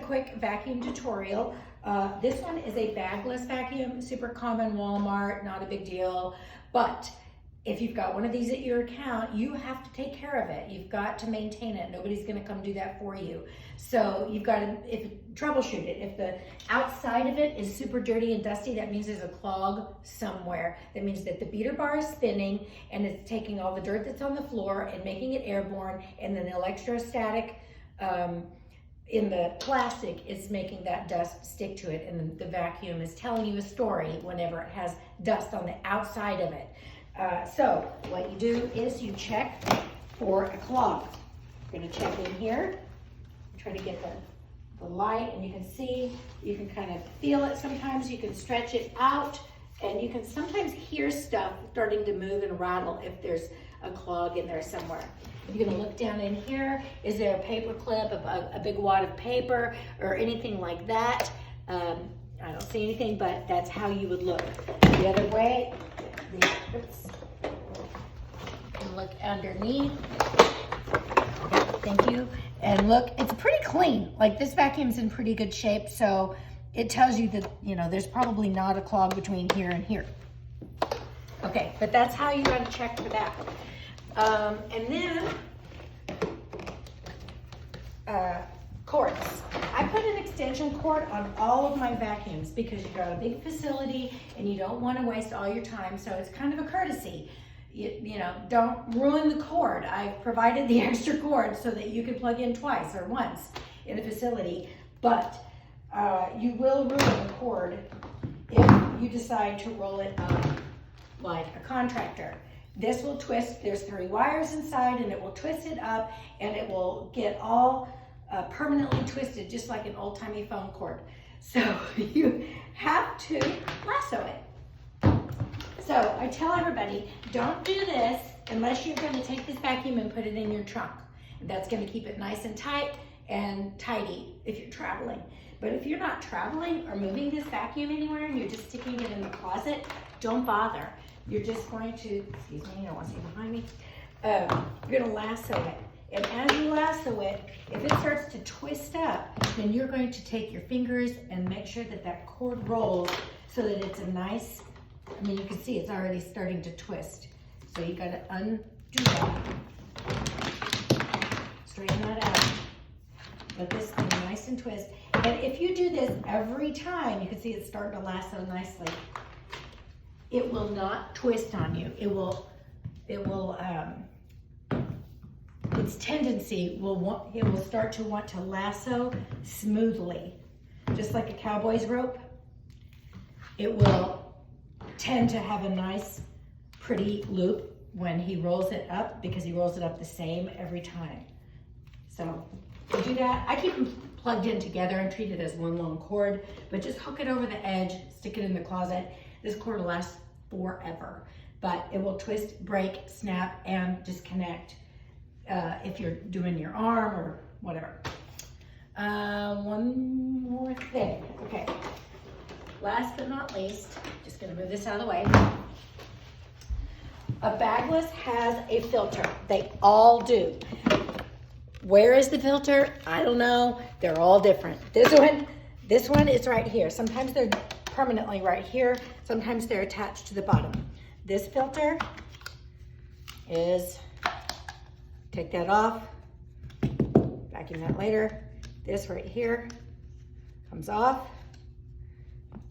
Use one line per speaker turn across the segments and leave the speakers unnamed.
quick vacuum tutorial. This one is a bagless vacuum, super common, Walmart, not a big deal. But if you've got one of these at your account, you have to take care of it. You've got to maintain it. Nobody's gonna come do that for you. So you've got to troubleshoot it. If the outside of it is super dirty and dusty, that means there's a clog somewhere. That means that the beater bar is spinning and it's taking all the dirt that's on the floor and making it airborne, and then the electrostatic in the plastic is making that dust stick to it, and the vacuum is telling you a story whenever it has dust on the outside of it. So what you do is you check for a clog. You're gonna check in here, try to get the light, and you can see, you can kind of feel it sometimes, you can stretch it out, and you can sometimes hear stuff starting to move and rattle if there's a clog in there somewhere. You're gonna look down in here. Is there a paper clip, a big wad of paper, or anything like that? I don't see anything, but that's how you would look. The other way, oops. You can look underneath. Yeah, thank you. And look, it's pretty clean. Like, this vacuum's in pretty good shape, so it tells you that, you know, there's probably not a clog between here and here. Okay, but that's how you gotta check for that. And then, cords. I put an extension cord on all of my vacuums because you've got a big facility and you don't want to waste all your time, so it's kind of a courtesy. You know, don't ruin the cord. I've provided the extra cord so that you can plug in twice or once in a facility, but you will ruin the cord if you decide to roll it up like a contractor. This will twist, there's 3 wires inside, and it will twist it up and it will get all permanently twisted, just like an old-timey phone cord. So you have to lasso it. So I tell everybody, don't do this unless you're gonna take this vacuum and put it in your trunk. That's gonna keep it nice and tight and tidy if you're traveling. But if you're not traveling or moving this vacuum anywhere and you're just sticking it in the closet, don't bother. You're just going to, excuse me, I don't want to see behind me. You're gonna lasso it. And as you lasso it, if it starts to twist up, then you're going to take your fingers and make sure that that cord rolls so that it's a nice, I mean, you can see it's already starting to twist. So you gotta undo that. Straighten that out. Let this thing nice and twist. And if you do this every time, you can see it's starting to lasso nicely. It will not twist on you. Its tendency it will start to want to lasso smoothly, just like a cowboy's rope. It will tend to have a nice, pretty loop when he rolls it up, because he rolls it up the same every time. So to do that, I keep them plugged in together and treat it as one long cord, but just hook it over the edge, stick it in the closet. This cord will last forever, but it will twist, break, snap, and disconnect if you're doing your arm or whatever. One more thing. Okay, last but not least, just gonna move this out of the way. A bagless has a filter. They all do. Where is the filter? I don't know. They're all different. This one is right here. Sometimes they're permanently right here. Sometimes they're attached to the bottom. This filter is, take that off, vacuum that later. This right here comes off,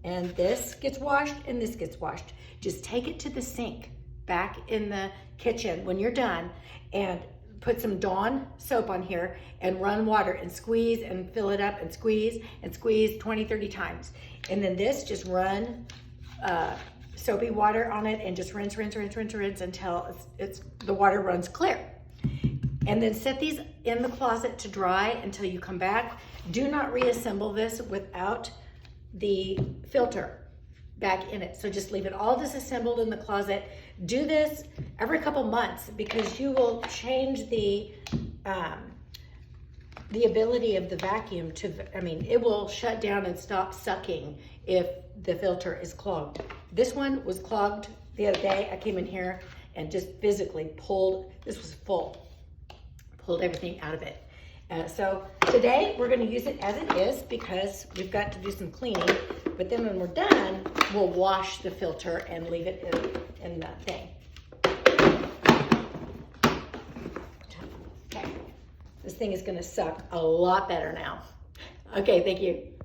and this gets washed and this gets washed. Just take it to the sink back in the kitchen when you're done and put some Dawn soap on here and run water and squeeze and fill it up and squeeze 20, 30 times. And then this, just run soapy water on it and just rinse until the water runs clear. And then set these in the closet to dry until you come back. Do not reassemble this without the filter back in it. So just leave it all disassembled in the closet. Do this every couple months, because you will change the ability of the vacuum to, it will shut down and stop sucking if the filter is clogged. This one was clogged the other day. I came in here and just physically pulled, this was full, pulled everything out of it. So today we're going to use it as it is because we've got to do some cleaning. But then when we're done, we'll wash the filter and leave it in the thing. Okay. This thing is going to suck a lot better now. Okay, thank you.